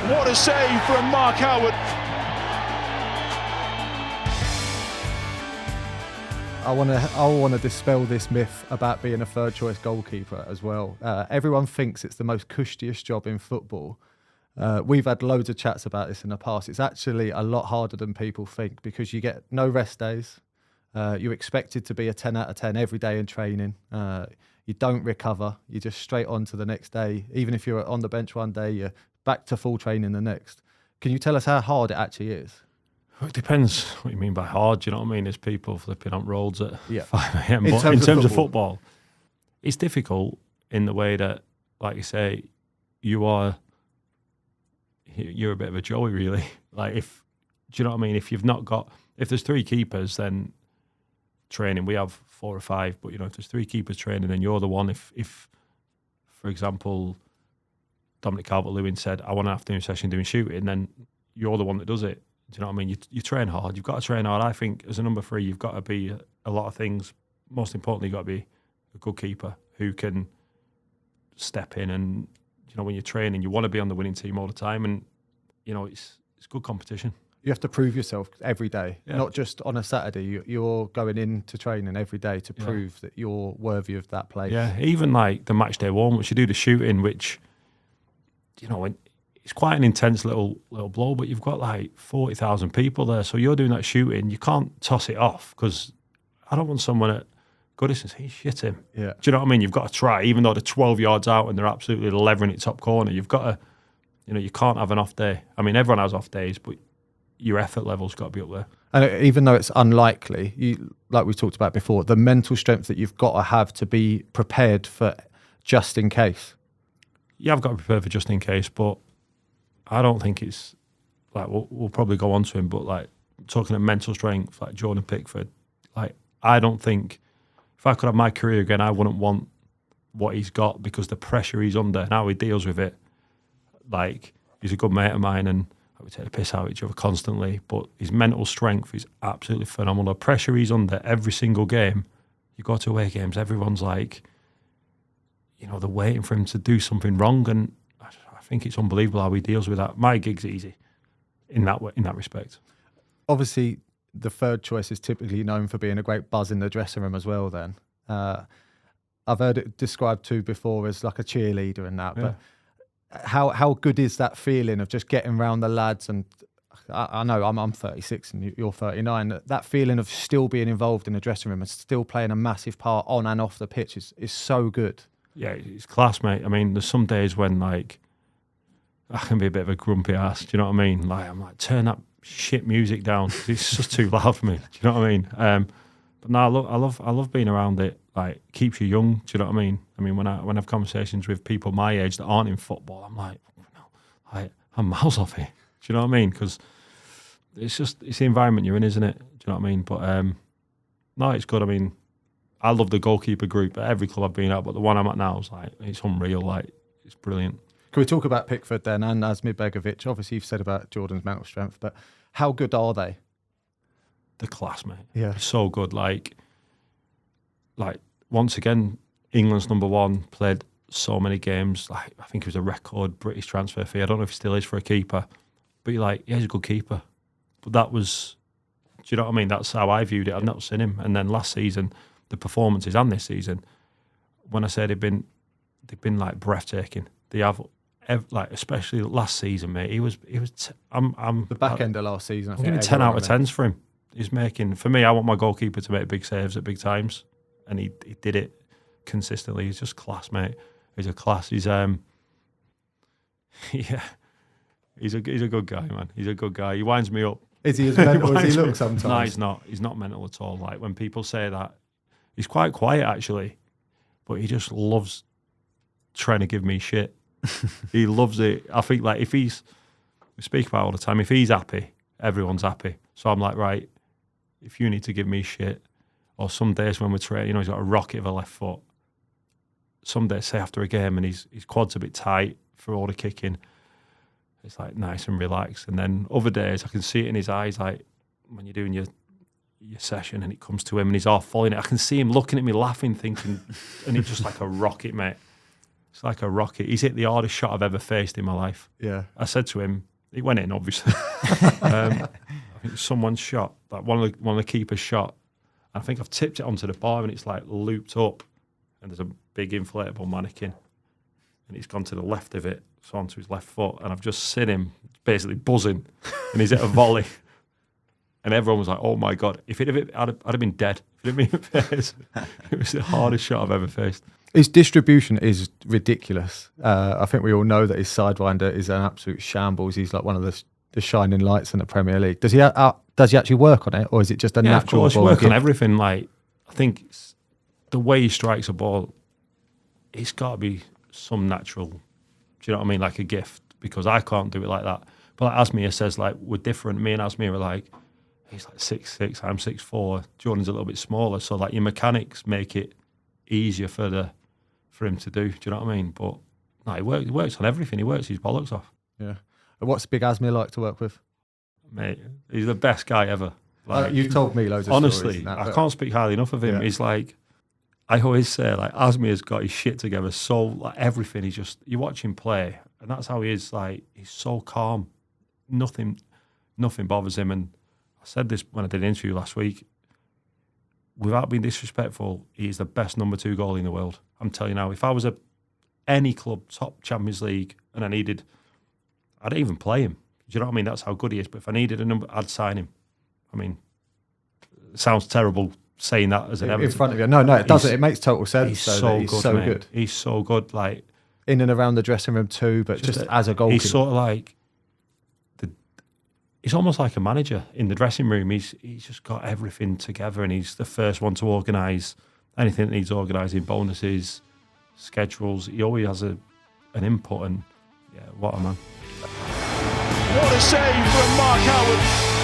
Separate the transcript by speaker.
Speaker 1: What a save from Mark Howard.
Speaker 2: I want to dispel this myth about being a third choice goalkeeper as well. Everyone thinks it's the most cushionest job in football. We've had loads of chats about this in the past. It's actually a lot harder than people think because you get no rest days. You're expected to be a 10 out of 10 every day in training. You don't recover. You're just straight on to the next day. Even if you're on the bench one day, you're back to full training the next. Can you tell us how hard it actually is?
Speaker 3: It depends what you mean by hard. Do you know what I mean? There's people flipping up roads at 5 a.m.
Speaker 2: In
Speaker 3: But
Speaker 2: terms
Speaker 3: in terms
Speaker 2: of
Speaker 3: of football, it's difficult in the way that, like you say, you're a bit of a Joey, really. Like, do you know what I mean? If there's 3 keepers, then training, we have 4 or 5, but, you know, if there's 3 keepers training, then you're the one. If for example, Dominic Calvert-Lewin said, I want an afternoon session doing shooting, then you're the one that does it. Do you know what I mean? You train hard. You've got to train hard. I think as a number 3, you've got to be a lot of things. Most importantly, you've got to be a good keeper who can step in. And, you know, when you're training, you want to be on the winning team all the time. And, you know, it's good competition.
Speaker 2: You have to prove yourself every day, not just on a Saturday. You're going into training every day to prove that you're worthy of that place.
Speaker 3: Yeah, even like the match day warm, which you do the shooting, which, you know, it's quite an intense little blow, but you've got like 40,000 people there. So you're doing that shooting, you can't toss it off because I don't want someone at Goodison saying, shit him.
Speaker 2: Yeah.
Speaker 3: Do you know what I mean? You've got to try, even though they're 12 yards out and they're absolutely levering it top corner. You've got to, you know, you can't have an off day. I mean, everyone has off days, but your effort level's got to be up there.
Speaker 2: And even though it's unlikely, like we talked about before, the mental strength that you've got to have to be prepared for just in case.
Speaker 3: Yeah, I've got to be prepared for just in case, but I don't think it's like we'll probably go on to him, but like talking of mental strength, like Jordan Pickford, like I don't think if I could have my career again, I wouldn't want what he's got because the pressure he's under and how he deals with it. Like, he's a good mate of mine and we take the piss out of each other constantly, but his mental strength is absolutely phenomenal. The pressure he's under every single game, you go to away games, everyone's like, you know, they're waiting for him to do something wrong, and I think it's unbelievable how he deals with that. My gig's easy in that respect.
Speaker 2: Obviously, the third choice is typically known for being a great buzz in the dressing room as well then. I've heard it described too before as like a cheerleader and that, but how good is that feeling of just getting around the lads? And I know I'm 36 and you're 39. That feeling of still being involved in the dressing room and still playing a massive part on and off the pitch is so good. Yeah,
Speaker 3: it's class, mate. I mean, there's some days when like I can be a bit of a grumpy ass. Do you know what I mean? Like I'm like, turn that shit music down. It's just too loud for me. Do you know what I mean? But no, I love being around it. Like, keeps you young. Do you know what I mean? I mean, when I have conversations with people my age that aren't in football, I'm like, I'm miles off here. Do you know what I mean? Because it's the environment you're in, isn't it? Do you know what I mean? But no, it's good. I mean, I love the goalkeeper group at every club I've been at, but the one I'm at now is like, it's unreal. Like, it's brilliant.
Speaker 2: Can we talk about Pickford then and ASMIR BEGOVIĆ? Obviously, you've said about Jordan's mental strength, but how good are they?
Speaker 3: The class, mate.
Speaker 2: Yeah.
Speaker 3: So good. Like once again, England's #1, played so many games. Like, I think it was a record British transfer fee. I don't know if it still is for a keeper, but you're like, yeah, he's a good keeper. But that was, do you know what I mean? That's how I viewed it. I've not seen him. And then last season, the performances and this season, when I say they've been like breathtaking. They have, like, especially last season, mate. He was. I'm
Speaker 2: the back end of last season.
Speaker 3: I'm giving 10 out of 10s for him. He's making, for me, I want my goalkeeper to make big saves at big times, and he did it consistently. He's just class, mate. He's a class. He's yeah, he's a good guy, man. He's a good guy. He winds me up.
Speaker 2: Is he as mental as he looks sometimes?
Speaker 3: No, he's not. He's not mental at all. Like, when people say that, he's quite quiet actually, but he just loves trying to give me shit. He loves it. I think, like, we speak about it all the time, if he's happy, everyone's happy. So I'm like, right, if you need to give me shit, or some days when we're training, you know, he's got a rocket of a left foot. Some days, say after a game, and his quad's a bit tight for all the kicking, it's like nice and relaxed. And then other days, I can see it in his eyes, like when you're doing your session and it comes to him and he's all following it, I can see him looking at me laughing, thinking, and it's just like a rocket, mate. It's like a rocket. He's hit the hardest shot I've ever faced in my life.
Speaker 2: Yeah.
Speaker 3: I said to him, it went in, obviously. I think someone's shot, like one of the keepers shot. I think I've tipped it onto the bar and it's like looped up, and there's a big inflatable mannequin, and it's gone to the left of it, so onto his left foot, and I've just seen him basically buzzing, and he's at a volley, and everyone was like, "Oh my god!" If it had been, I'd have been dead. If it had been face, it was the hardest shot I've ever faced.
Speaker 2: His distribution is ridiculous. I think we all know that his sidewinder is an absolute shambles. He's like one of the shining lights in the Premier League. Does he actually work on it, or is it just a natural
Speaker 3: of course,
Speaker 2: ball?
Speaker 3: work on everything. Like, I think it's the way he strikes a ball, it's got to be some natural. Do you know what I mean? Like a gift, because I can't do it like that. But like ASMIR says, like, we're different. Me and ASMIR are like, he's like 6'6", I'm 6'4". Jordan's a little bit smaller, so like your mechanics make it easier for him to do. Do you know what I mean? But no, he works on everything. He works his bollocks off.
Speaker 2: Yeah. What's Big ASMIR like to work with?
Speaker 3: Mate, he's the best guy ever. Like,
Speaker 2: you've told me loads of
Speaker 3: honestly,
Speaker 2: stories. Honestly,
Speaker 3: I can't speak highly enough of him.
Speaker 2: Yeah.
Speaker 3: He's like, I always say, like, ASMIR's got his shit together. So like everything, he's just, you watch him play, and that's how he is. Like, he's so calm. Nothing bothers him. And I said this when I did an interview last week. Without being disrespectful, he is the best number 2 goalie in the world. I'm telling you now, if I was any club, top Champions League, and I'd even play him. Do you know what I mean? That's how good he is. But if I needed a number, I'd sign him. I mean, it sounds terrible saying that as an Everton.
Speaker 2: In front of you. No, it doesn't. It makes total sense.
Speaker 3: He's so good.
Speaker 2: Good.
Speaker 3: He's so good. Like,
Speaker 2: in and around the dressing room too, but just as a goalkeeper.
Speaker 3: He's sort of like he's almost like a manager in the dressing room. He's just got everything together, and he's the first one to organise anything that needs organising, bonuses, schedules. He always has an input, and yeah, what a man.
Speaker 1: What a save from Mark Howard.